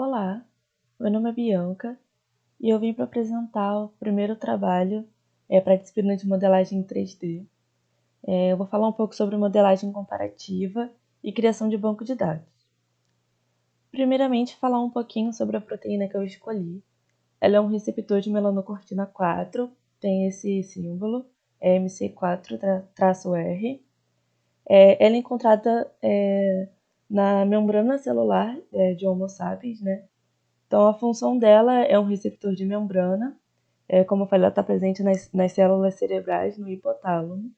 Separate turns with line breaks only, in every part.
Olá, meu nome é Bianca e eu vim para apresentar o primeiro trabalho para a disciplina de modelagem em 3D. Eu vou falar um pouco sobre modelagem comparativa e criação de banco de dados. Primeiramente, falar um pouquinho sobre a proteína que eu escolhi. Ela é um receptor de melanocortina 4, tem esse símbolo, MC4-R. Ela é encontrada na membrana celular de Homo sapiens, né? Então, a função dela é um receptor de membrana. Como eu falei, ela está presente nas células cerebrais, no hipotálamo.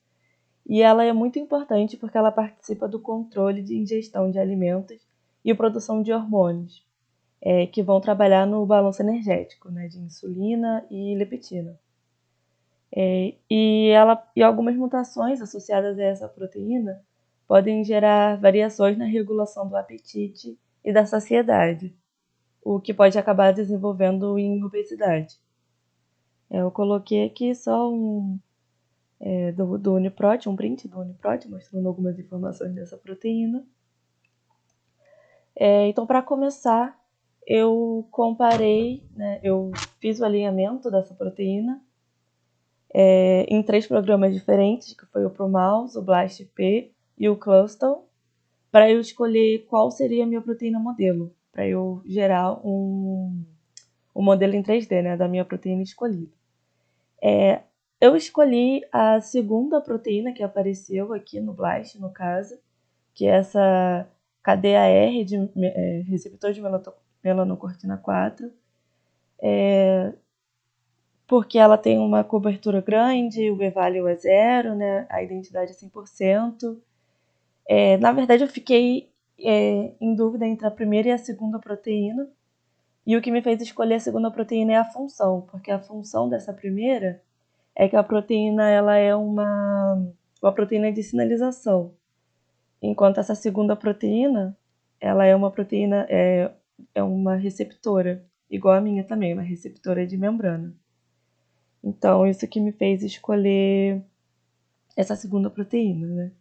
E ela é muito importante porque ela participa do controle de ingestão de alimentos e produção de hormônios, que vão trabalhar no balanço energético, né, de insulina e leptina. E algumas mutações associadas a essa proteína podem gerar variações na regulação do apetite e da saciedade, o que pode acabar desenvolvendo em obesidade. Eu coloquei aqui só do Uniprot, um print do Uniprot, mostrando algumas informações dessa proteína. Então, para começar, eu comparei, né, eu fiz o alinhamento dessa proteína em 3 programas diferentes, que foi o ProMouse, o BLAST-P e o Clustal, para eu escolher qual seria a minha proteína modelo, para eu gerar um modelo em 3D, né, da minha proteína escolhida. Eu escolhi a segunda proteína que apareceu aqui no BLAST, no caso, que é essa KDAR, de receptor de melanocortina 4, porque ela tem uma cobertura grande, o p-value é 0, né, a identidade é 100%. Na verdade, eu fiquei em dúvida entre a primeira e a segunda proteína, e o que me fez escolher a segunda proteína é a função, porque a função dessa primeira é que a proteína ela é uma proteína de sinalização, enquanto essa segunda proteína ela é uma proteína, é uma receptora, igual a minha também, uma receptora de membrana. Então, isso que me fez escolher essa segunda proteína, né?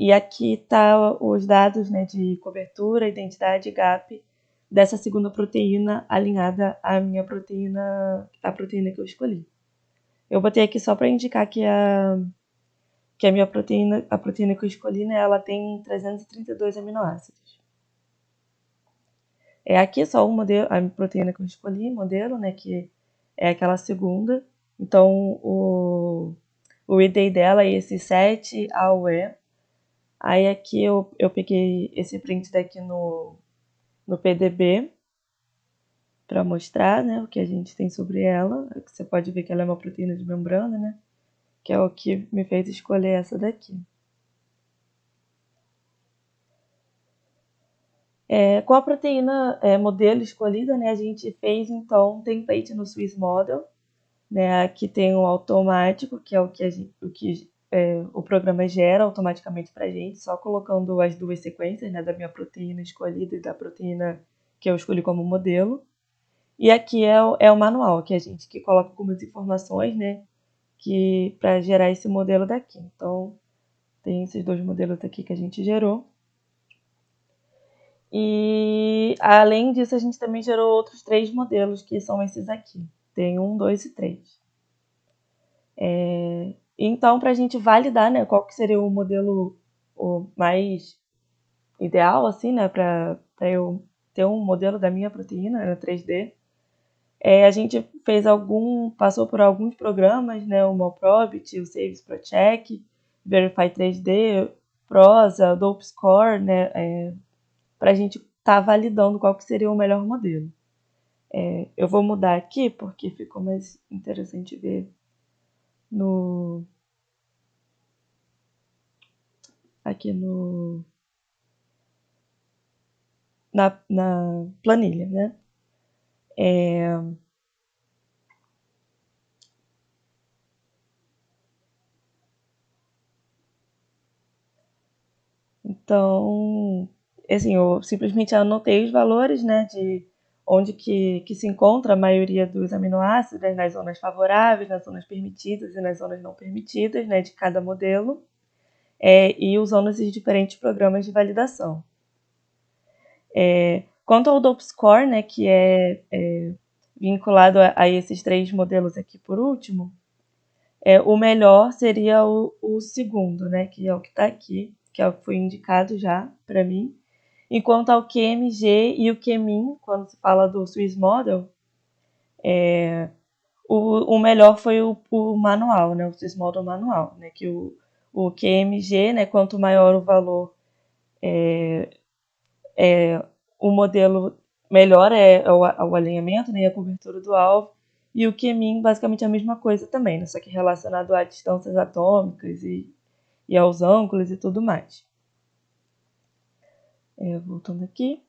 E aqui tá os dados, né, de cobertura, identidade e gap dessa segunda proteína alinhada à minha proteína, a proteína que eu escolhi. Eu botei aqui só para indicar que a minha proteína, a proteína que eu escolhi, né, ela tem 332 aminoácidos. Aqui só o modelo, a proteína que eu escolhi, modelo, né, que é aquela segunda. Então, o ID dela é esse 7AUE. Aí aqui eu peguei esse print daqui no PDB para mostrar, né, o que a gente tem sobre ela. Você pode ver que ela é uma proteína de membrana, né, que é o que me fez escolher essa daqui. Com a proteína modelo escolhida, né, a gente fez então um template no Swiss Model, né, aqui tem o automático, que é o programa gera automaticamente para a gente, só colocando as duas sequências, né, da minha proteína escolhida e da proteína que eu escolhi como modelo. E aqui é o manual, que a gente que coloca algumas informações, né, que para gerar esse modelo daqui. Então, tem esses 2 modelos aqui que a gente gerou. E, além disso, a gente também gerou outros 3 modelos, que são esses aqui. Tem 1, 2 e 3. Então, para a gente validar, né, qual que seria o modelo mais ideal, assim, né, para eu ter um modelo da minha proteína, né, 3D, a gente passou por alguns programas, né, o Molprobit, o Saves ProCheck, Verify 3D, Prosa, DopeScore, né, para a gente estar validando qual que seria o melhor modelo. Eu vou mudar aqui porque ficou mais interessante ver aqui na planilha, né? Então, assim, eu simplesmente anotei os valores, né, de onde que se encontra a maioria dos aminoácidos, né, nas zonas favoráveis, nas zonas permitidas e nas zonas não permitidas, né, de cada modelo, e usando esses diferentes programas de validação. Quanto ao DOP Score, né, que é vinculado a esses 3 modelos aqui por último, o melhor seria o segundo, né, que é o que está aqui, que é o que foi indicado já para mim. Enquanto ao QMG e o QMIN, quando se fala do Swiss Model, o melhor foi o manual, né, o Swiss Model manual, né, que o QMG, né, quanto maior o valor, o modelo melhor é o alinhamento, né, e a cobertura do alvo. E o QMIN, basicamente a mesma coisa também, né, só que relacionado a distâncias atômicas e aos ângulos e tudo mais. Voltando aqui.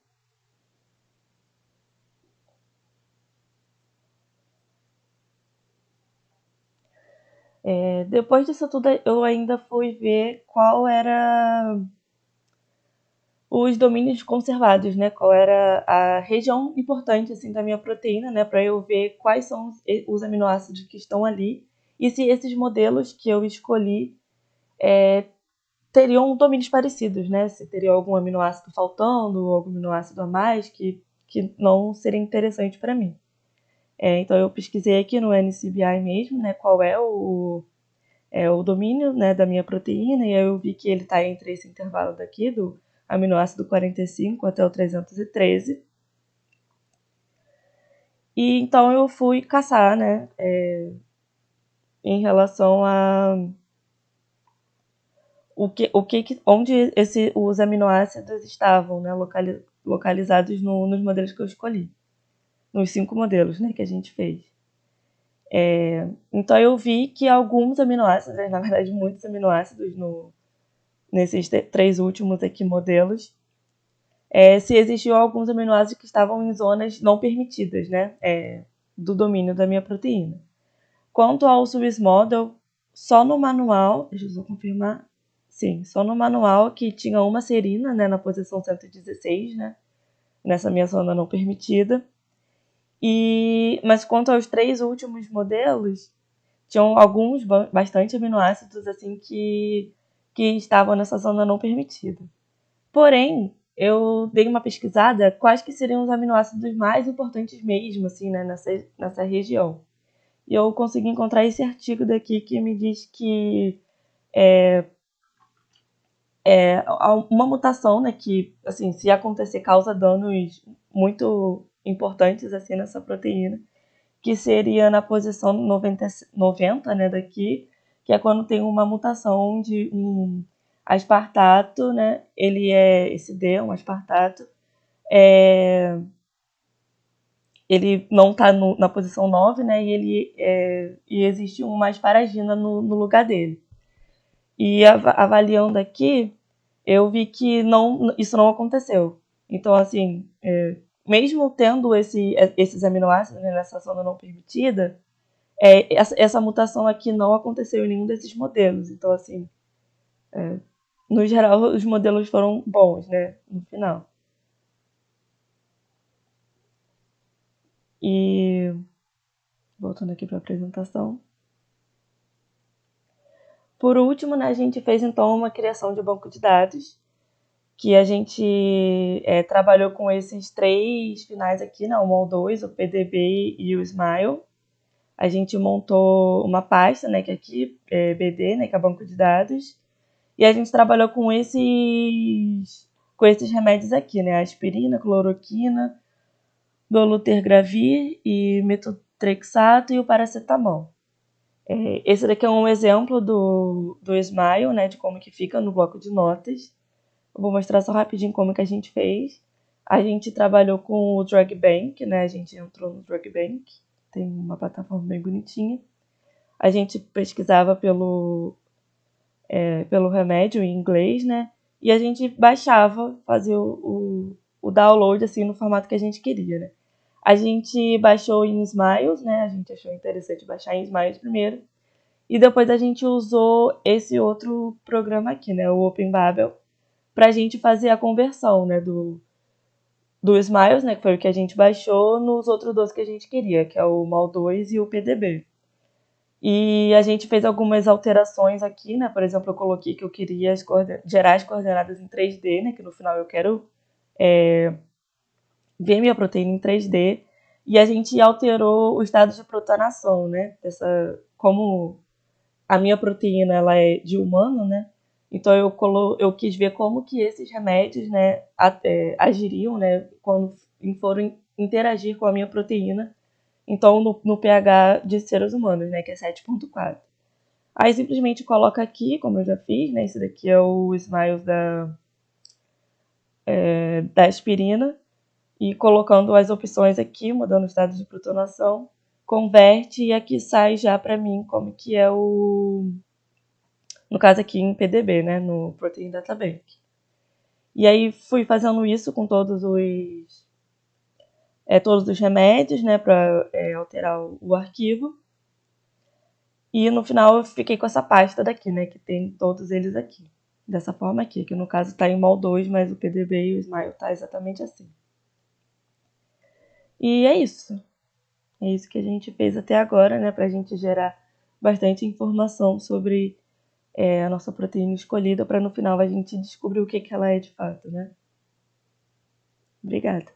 Depois disso tudo, eu ainda fui ver qual era os domínios conservados, né? Qual era a região importante assim da minha proteína, né? Para eu ver quais são os aminoácidos que estão ali e se esses modelos que eu escolhi teriam domínios parecidos, né? Se teria algum aminoácido faltando ou algum aminoácido a mais que não seria interessante para mim. Então eu pesquisei aqui no NCBI mesmo, né? Qual é o domínio, né, da minha proteína, e aí eu vi que ele está entre esse intervalo daqui, do aminoácido 45 até o 313. E então eu fui caçar, né, em relação a onde os aminoácidos estavam, né, localizados nos modelos que eu escolhi, nos 5 modelos, né, que a gente fez. Então eu vi que alguns aminoácidos, na verdade muitos aminoácidos nesses 3 últimos aqui modelos, se existiam alguns aminoácidos que estavam em zonas não permitidas, né, do domínio da minha proteína. Quanto ao Swiss Model, só no manual, deixa eu só confirmar, sim, só no manual que tinha uma serina, né, na posição 116, né, nessa minha zona não permitida. Mas quanto aos 3 últimos modelos, tinham alguns bastante aminoácidos assim que estavam nessa zona não permitida. Porém, eu dei uma pesquisada quais que seriam os aminoácidos mais importantes mesmo, assim, né, nessa região. E eu consegui encontrar esse artigo daqui que me diz que uma mutação, né, que, assim, se acontecer, causa danos muito importantes, assim, nessa proteína, que seria na posição 90, né, daqui, que é quando tem uma mutação onde um aspartato, né, esse D, um aspartato, ele não está na posição 9, né, e existe uma asparagina no lugar dele. E avaliando aqui, eu vi que isso não aconteceu. Então, assim, mesmo tendo esses aminoácidos, né, nessa zona não permitida, essa mutação aqui não aconteceu em nenhum desses modelos. Então, assim, no geral, os modelos foram bons, né, no final. E, voltando aqui para a apresentação. Por último, né, a gente fez, então, uma criação de banco de dados, que a gente trabalhou com esses 3 finais aqui, né, o MOL2, o PDB e o Smile. A gente montou uma pasta, né, que aqui é BD, né, que é banco de dados, e a gente trabalhou com esses remédios aqui, né, aspirina, cloroquina, dolutegravir e metotrexato e o paracetamol. Esse daqui é um exemplo do Smile, né, de como que fica no bloco de notas. Eu vou mostrar só rapidinho como que a gente fez. A gente trabalhou com o Drug Bank, né, a gente entrou no Drug Bank, tem uma plataforma bem bonitinha. A gente pesquisava pelo remédio em inglês, né? E a gente baixava, fazia o download assim no formato que a gente queria, né? A gente baixou em Smiles, né? A gente achou interessante baixar em Smiles primeiro. E depois a gente usou esse outro programa aqui, né? O OpenBabel, pra gente fazer a conversão, né? Do Smiles, né? Que foi o que a gente baixou, nos outros 2 que a gente queria, que é o MAL2 e o PDB. E a gente fez algumas alterações aqui, né? Por exemplo, eu coloquei que eu queria gerar as coordenadas em 3D, né? Que no final eu quero ver minha proteína em 3D e a gente alterou o estado de protonação, né? Como a minha proteína ela é de humano, né? Então eu quis ver como que esses remédios, né, agiriam, né, quando foram interagir com a minha proteína. Então no pH de seres humanos, né, que é 7,4. Aí simplesmente coloca aqui, como eu já fiz, né? Esse daqui é o Smiles da aspirina. E colocando as opções aqui, mudando o estado de protonação, converte e aqui sai já para mim como que é no caso aqui em PDB, né, no Protein Data Bank. E aí fui fazendo isso com todos os remédios, né, para alterar o arquivo. E no final eu fiquei com essa pasta daqui, né, que tem todos eles aqui. Dessa forma aqui, que no caso está em MOL2, mas o PDB e o Smile tá exatamente assim. E é isso. É isso que a gente fez até agora, né, para a gente gerar bastante informação sobre a nossa proteína escolhida, para no final a gente descobrir o que ela é de fato, né? Obrigada.